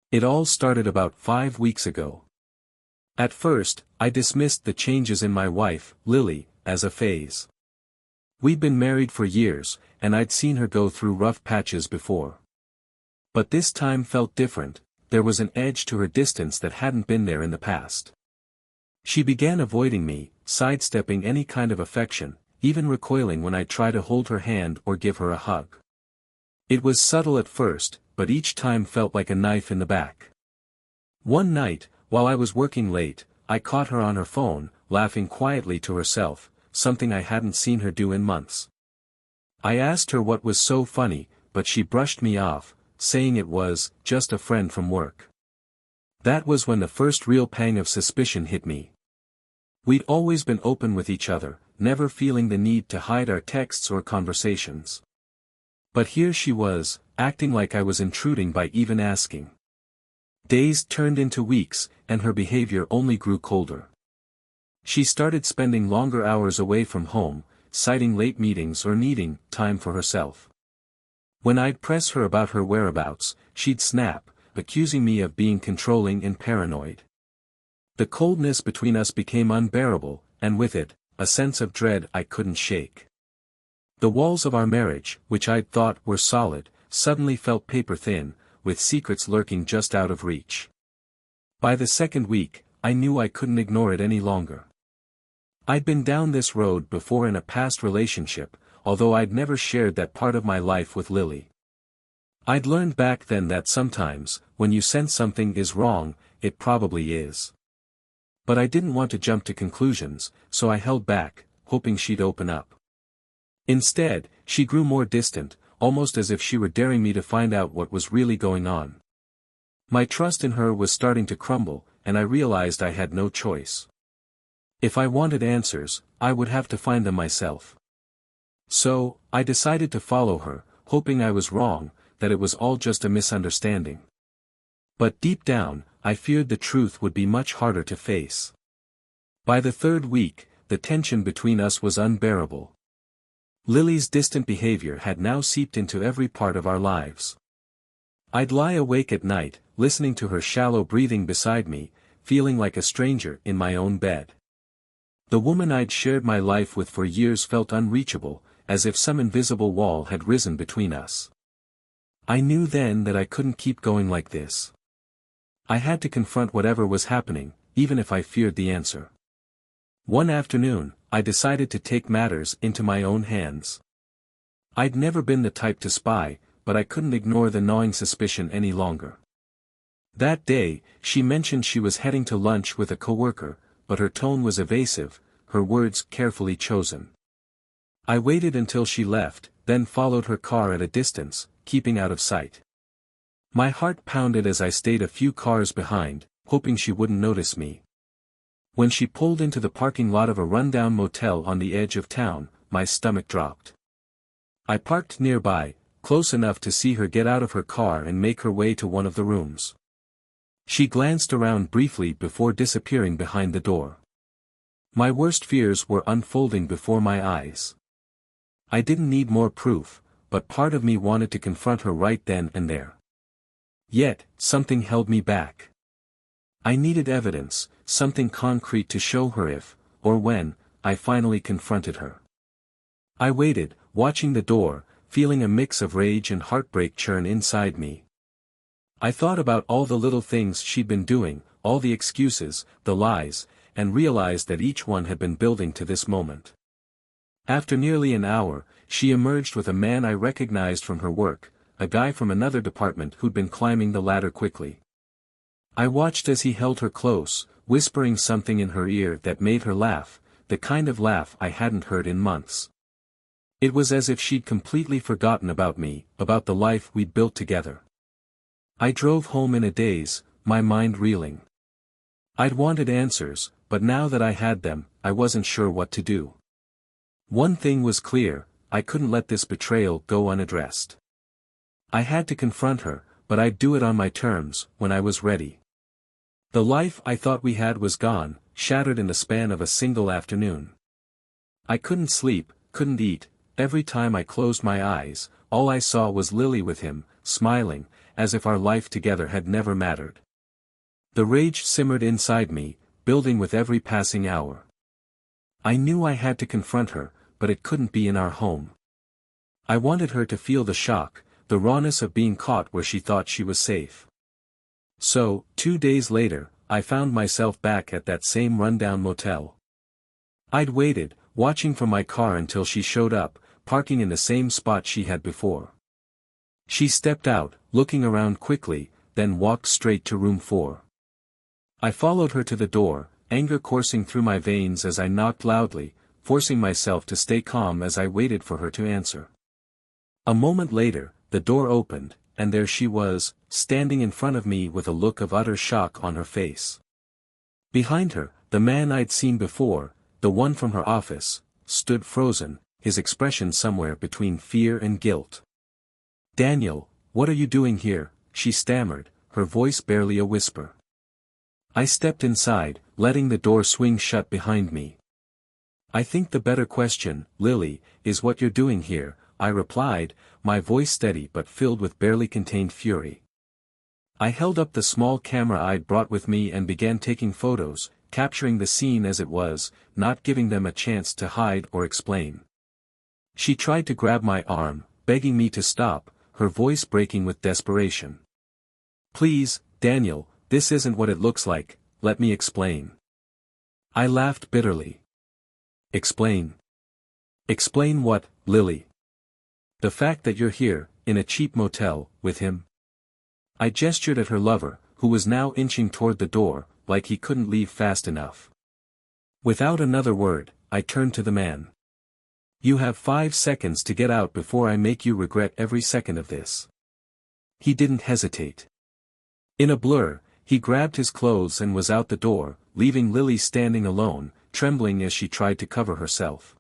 It all started about 5 weeks ago. At first, I dismissed the changes in my wife, Lily, as a phase. We'd been married for years, and I'd seen her go through rough patches before. But this time felt different. There was an edge to her distance that hadn't been there in the past. She began avoiding me, sidestepping any kind of affection, even recoiling when I tried to hold her hand or give her a hug. It was subtle at first, but each time felt like a knife in the back. One night, while I was working late, I caught her on her phone, laughing quietly to herself, something I hadn't seen her do in months. I asked her what was so funny, but she brushed me off, saying it was just a friend from work. That was when the first real pang of suspicion hit me. We'd always been open with each other, never feeling the need to hide our texts or conversations. But here she was, acting like I was intruding by even asking. Days turned into weeks, and her behavior only grew colder. She started spending longer hours away from home, citing late meetings or needing time for herself. When I'd press her about her whereabouts, she'd snap, accusing me of being controlling and paranoid. The coldness between us became unbearable, and with it, a sense of dread I couldn't shake. The walls of our marriage, which I'd thought were solid, suddenly felt paper-thin, with secrets lurking just out of reach. By the second week, I knew I couldn't ignore it any longer. I'd been down this road before in a past relationship, although I'd never shared that part of my life with Lily. I'd learned back then that sometimes, when you sense something is wrong, it probably is. But I didn't want to jump to conclusions, so I held back, hoping she'd open up. Instead, she grew more distant, almost as if she were daring me to find out what was really going on. My trust in her was starting to crumble, and I realized I had no choice. If I wanted answers, I would have to find them myself. So, I decided to follow her, hoping I was wrong, that it was all just a misunderstanding. But deep down, I feared the truth would be much harder to face. By the third week, the tension between us was unbearable. Lily's distant behavior had now seeped into every part of our lives. I'd lie awake at night, listening to her shallow breathing beside me, feeling like a stranger in my own bed. The woman I'd shared my life with for years felt unreachable, as if some invisible wall had risen between us. I knew then that I couldn't keep going like this. I had to confront whatever was happening, even if I feared the answer. One afternoon, I decided to take matters into my own hands. I'd never been the type to spy, but I couldn't ignore the gnawing suspicion any longer. That day, she mentioned she was heading to lunch with a coworker, but her tone was evasive, her words carefully chosen. I waited until she left, then followed her car at a distance, keeping out of sight. My heart pounded as I stayed a few cars behind, hoping she wouldn't notice me. When she pulled into the parking lot of a rundown motel on the edge of town, my stomach dropped. I parked nearby, close enough to see her get out of her car and make her way to one of the rooms. She glanced around briefly before disappearing behind the door. My worst fears were unfolding before my eyes. I didn't need more proof, but part of me wanted to confront her right then and there. Yet, something held me back. I needed evidence, something concrete to show her if, or when, I finally confronted her. I waited, watching the door, feeling a mix of rage and heartbreak churn inside me. I thought about all the little things she'd been doing, all the excuses, the lies, and realized that each one had been building to this moment. After nearly an hour, she emerged with a man I recognized from her work, a guy from another department who'd been climbing the ladder quickly. I watched as he held her close, whispering something in her ear that made her laugh, the kind of laugh I hadn't heard in months. It was as if she'd completely forgotten about me, about the life we'd built together. I drove home in a daze, my mind reeling. I'd wanted answers, but now that I had them, I wasn't sure what to do. One thing was clear, I couldn't let this betrayal go unaddressed. I had to confront her, but I'd do it on my terms, when I was ready. The life I thought we had was gone, shattered in the span of a single afternoon. I couldn't sleep, couldn't eat, every time I closed my eyes, all I saw was Lily with him, smiling, as if our life together had never mattered. The rage simmered inside me, building with every passing hour. I knew I had to confront her, but it couldn't be in our home. I wanted her to feel the shock, the rawness of being caught where she thought she was safe. So, 2 days later, I found myself back at that same rundown motel. I'd waited, watching from my car until she showed up, parking in the same spot she had before. She stepped out, looking around quickly, then walked straight to room 4. I followed her to the door, anger coursing through my veins as I knocked loudly, forcing myself to stay calm as I waited for her to answer. A moment later, the door opened, and there she was, standing in front of me with a look of utter shock on her face. Behind her, the man I'd seen before, the one from her office, stood frozen, his expression somewhere between fear and guilt. "Daniel, what are you doing here?" she stammered, her voice barely a whisper. I stepped inside, letting the door swing shut behind me. "I think the better question, Lily, is what you're doing here," I replied, my voice steady but filled with barely contained fury. I held up the small camera I'd brought with me and began taking photos, capturing the scene as it was, not giving them a chance to hide or explain. She tried to grab my arm, begging me to stop, her voice breaking with desperation. "Please, Daniel, this isn't what it looks like, let me explain." I laughed bitterly. "Explain? Explain what, Lily? The fact that you're here, in a cheap motel, with him?" I gestured at her lover, who was now inching toward the door, like he couldn't leave fast enough. Without another word, I turned to the man. "You have 5 seconds to get out before I make you regret every second of this." He didn't hesitate. In a blur, he grabbed his clothes and was out the door, leaving Lily standing alone, trembling as she tried to cover herself.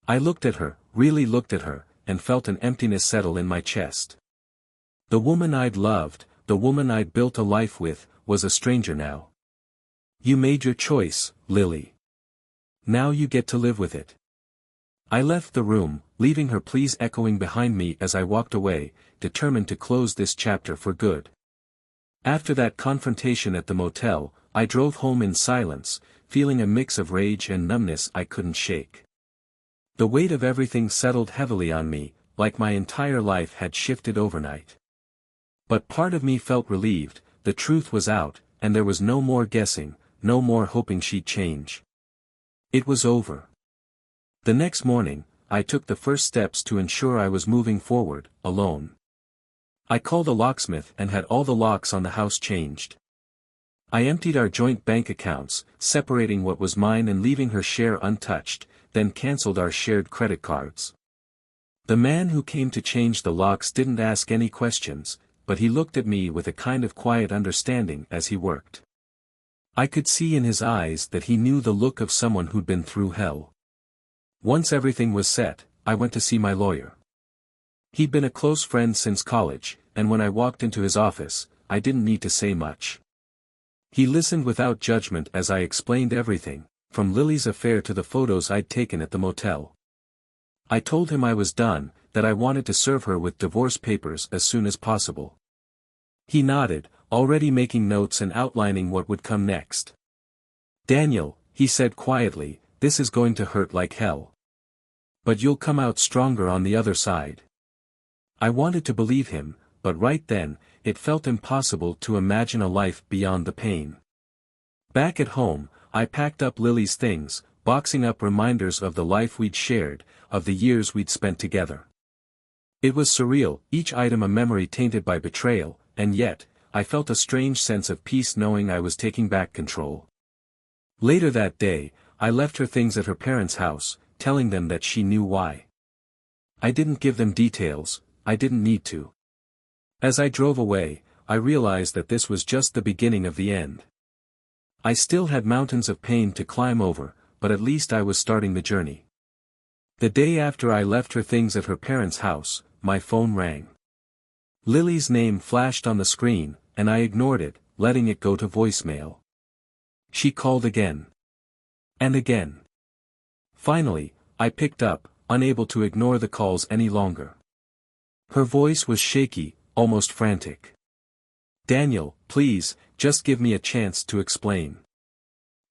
I looked at her, really looked at her, and felt an emptiness settle in my chest. The woman I'd loved, the woman I'd built a life with, was a stranger now. "You made your choice, Lily. Now you get to live with it." I left the room, leaving her pleas echoing behind me as I walked away, determined to close this chapter for good. After that confrontation at the motel, I drove home in silence, feeling a mix of rage and numbness I couldn't shake. The weight of everything settled heavily on me, like my entire life had shifted overnight. But part of me felt relieved, the truth was out, and there was no more guessing, no more hoping she'd change. It was over. The next morning, I took the first steps to ensure I was moving forward, alone. I called a locksmith and had all the locks on the house changed. I emptied our joint bank accounts, separating what was mine and leaving her share untouched, then cancelled our shared credit cards. The man who came to change the locks didn't ask any questions, but he looked at me with a kind of quiet understanding as he worked. I could see in his eyes that he knew the look of someone who'd been through hell. Once everything was set, I went to see my lawyer. He'd been a close friend since college, and when I walked into his office, I didn't need to say much. He listened without judgment as I explained everything, from Lily's affair to the photos I'd taken at the motel. I told him I was done, that I wanted to serve her with divorce papers as soon as possible. He nodded, already making notes and outlining what would come next. "Daniel," he said quietly, "this is going to hurt like hell. But you'll come out stronger on the other side." I wanted to believe him, but right then, it felt impossible to imagine a life beyond the pain. Back at home, I packed up Lily's things, boxing up reminders of the life we'd shared, of the years we'd spent together. It was surreal, each item a memory tainted by betrayal, and yet, I felt a strange sense of peace knowing I was taking back control. Later that day, I left her things at her parents' house, telling them that she knew why. I didn't give them details, I didn't need to. As I drove away, I realized that this was just the beginning of the end. I still had mountains of pain to climb over, but at least I was starting the journey. The day after I left her things at her parents' house, my phone rang. Lily's name flashed on the screen, and I ignored it, letting it go to voicemail. She called again. And again. Finally, I picked up, unable to ignore the calls any longer. Her voice was shaky, almost frantic. "Daniel, please, just give me a chance to explain.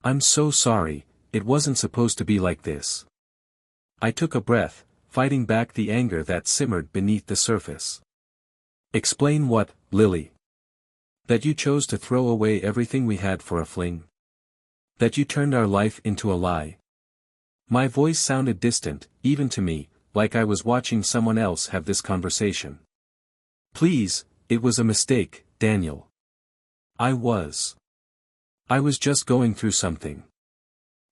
I'm so sorry, it wasn't supposed to be like this." I took a breath, fighting back the anger that simmered beneath the surface. "Explain what, Lily? That you chose to throw away everything we had for a fling? That you turned our life into a lie?" My voice sounded distant, even to me, like I was watching someone else have this conversation. "Please, it was a mistake, Daniel. I was just going through something.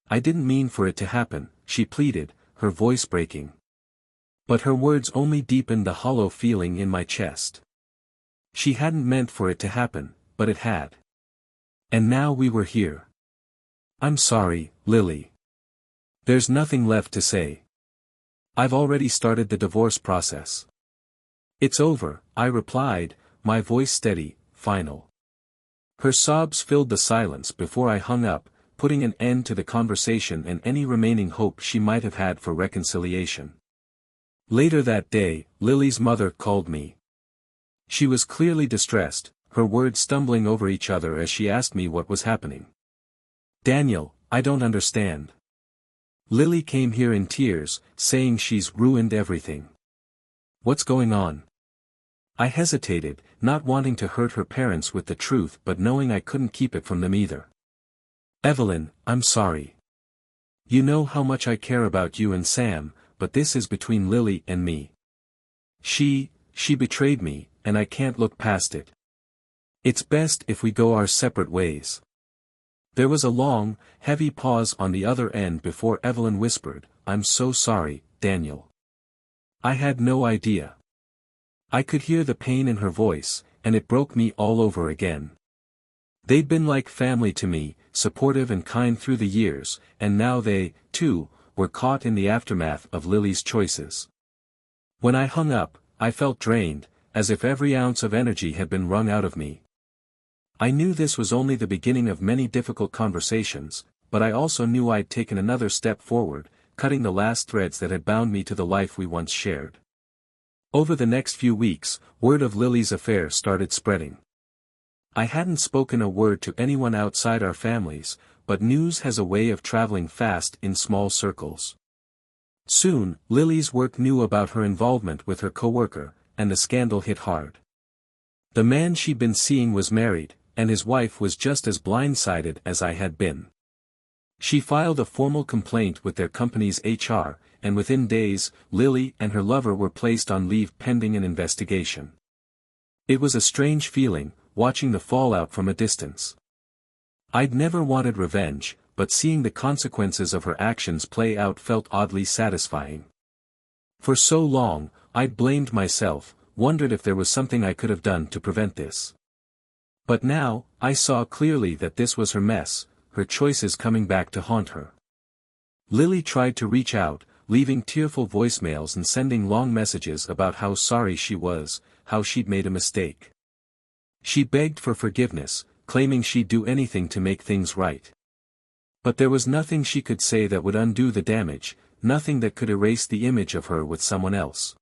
I didn't mean for it to happen," she pleaded, her voice breaking. But her words only deepened the hollow feeling in my chest. She hadn't meant for it to happen, but it had. And now we were here. "I'm sorry, Lily. There's nothing left to say. I've already started the divorce process." "It's over," I replied, my voice steady, final. Her sobs filled the silence before I hung up, putting an end to the conversation and any remaining hope she might have had for reconciliation. Later that day, Lily's mother called me. She was clearly distressed, her words stumbling over each other as she asked me what was happening. "Daniel, I don't understand." Lily came here in tears, saying she's ruined everything. "What's going on?" I hesitated, not wanting to hurt her parents with the truth but knowing I couldn't keep it from them either. "Evelyn, I'm sorry. You know how much I care about you and Sam, but this is between Lily and me. She betrayed me, and I can't look past it. It's best if we go our separate ways." There was a long, heavy pause on the other end before Evelyn whispered, "I'm so sorry, Daniel. I had no idea." I could hear the pain in her voice, and it broke me all over again. They'd been like family to me, supportive and kind through the years, and now they, too, were caught in the aftermath of Lily's choices. When I hung up, I felt drained, as if every ounce of energy had been wrung out of me. I knew this was only the beginning of many difficult conversations, but I also knew I'd taken another step forward, cutting the last threads that had bound me to the life we once shared. Over the next few weeks, word of Lily's affair started spreading. I hadn't spoken a word to anyone outside our families, but news has a way of traveling fast in small circles. Soon, Lily's work knew about her involvement with her coworker, and the scandal hit hard. The man she'd been seeing was married, and his wife was just as blindsided as I had been. She filed a formal complaint with their company's HR, and within days, Lily and her lover were placed on leave pending an investigation. It was a strange feeling, watching the fallout from a distance. I'd never wanted revenge, but seeing the consequences of her actions play out felt oddly satisfying. For so long, I'd blamed myself, wondered if there was something I could have done to prevent this. But now, I saw clearly that this was her mess, her choices coming back to haunt her. Lily tried to reach out, leaving tearful voicemails and sending long messages about how sorry she was, how she'd made a mistake. She begged for forgiveness, claiming she'd do anything to make things right. But there was nothing she could say that would undo the damage, nothing that could erase the image of her with someone else.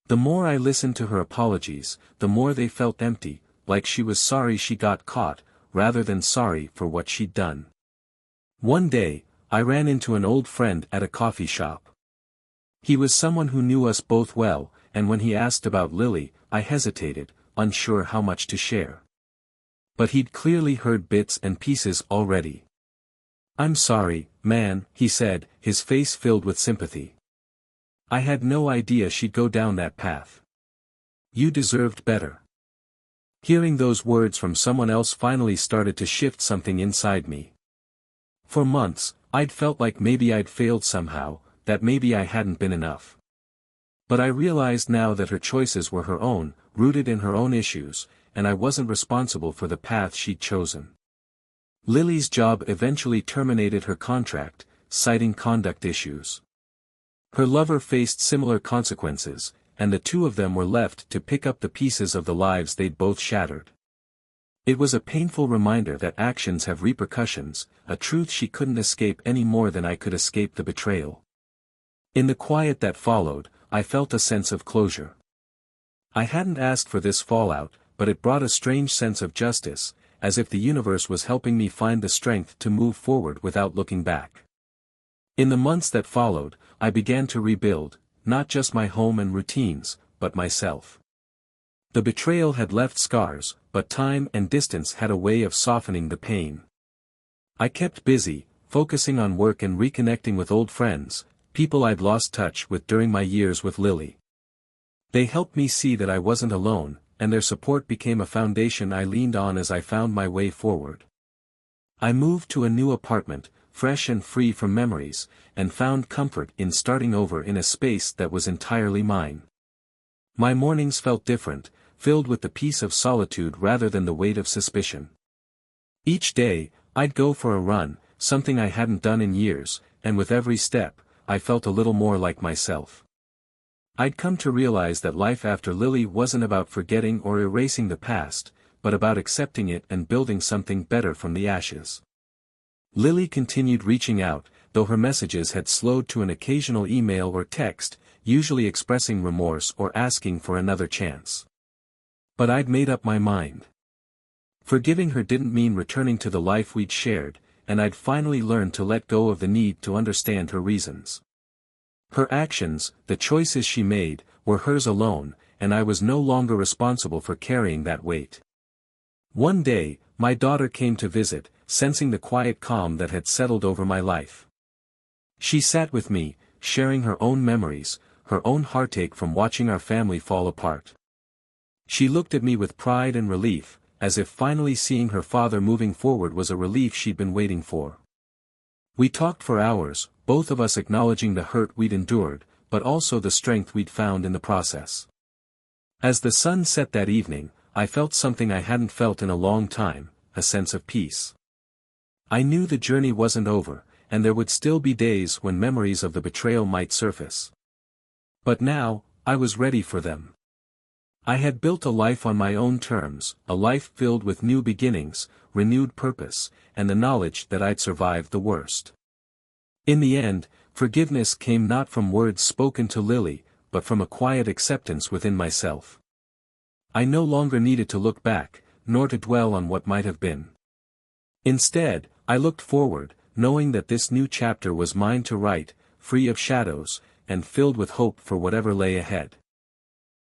The more I listened to her apologies, the more they felt empty, like she was sorry she got caught, rather than sorry for what she'd done. One day, I ran into an old friend at a coffee shop. He was someone who knew us both well, and when he asked about Lily, I hesitated, unsure how much to share. But he'd clearly heard bits and pieces already. "I'm sorry, man," he said, his face filled with sympathy. "I had no idea she'd go down that path. You deserved better." Hearing those words from someone else finally started to shift something inside me. For months, I'd felt like maybe I'd failed somehow, that maybe I hadn't been enough. But I realized now that her choices were her own, rooted in her own issues, and I wasn't responsible for the path she'd chosen. Lily's job eventually terminated her contract, citing conduct issues. Her lover faced similar consequences, and the two of them were left to pick up the pieces of the lives they'd both shattered. It was a painful reminder that actions have repercussions, a truth she couldn't escape any more than I could escape the betrayal. In the quiet that followed, I felt a sense of closure. I hadn't asked for this fallout, but it brought a strange sense of justice, as if the universe was helping me find the strength to move forward without looking back. In the months that followed, I began to rebuild, not just my home and routines, but myself. The betrayal had left scars, but time and distance had a way of softening the pain. I kept busy, focusing on work and reconnecting with old friends, people I'd lost touch with during my years with Lily. They helped me see that I wasn't alone, and their support became a foundation I leaned on as I found my way forward. I moved to a new apartment, fresh and free from memories, and found comfort in starting over in a space that was entirely mine. My mornings felt different, filled with the peace of solitude rather than the weight of suspicion. Each day, I'd go for a run, something I hadn't done in years, and with every step, I felt a little more like myself. I'd come to realize that life after Lily wasn't about forgetting or erasing the past, but about accepting it and building something better from the ashes. Lily continued reaching out, though her messages had slowed to an occasional email or text, usually expressing remorse or asking for another chance. But I'd made up my mind. Forgiving her didn't mean returning to the life we'd shared, and I'd finally learned to let go of the need to understand her reasons. Her actions, the choices she made, were hers alone, and I was no longer responsible for carrying that weight. One day, my daughter came to visit, sensing the quiet calm that had settled over my life. She sat with me, sharing her own memories, her own heartache from watching our family fall apart. She looked at me with pride and relief, as if finally seeing her father moving forward was a relief she'd been waiting for. We talked for hours, both of us acknowledging the hurt we'd endured, but also the strength we'd found in the process. As the sun set that evening, I felt something I hadn't felt in a long time, a sense of peace. I knew the journey wasn't over, and there would still be days when memories of the betrayal might surface. But now, I was ready for them. I had built a life on my own terms, a life filled with new beginnings, renewed purpose, and the knowledge that I'd survived the worst. In the end, forgiveness came not from words spoken to Lily, but from a quiet acceptance within myself. I no longer needed to look back, nor to dwell on what might have been. Instead, I looked forward, knowing that this new chapter was mine to write, free of shadows, and filled with hope for whatever lay ahead.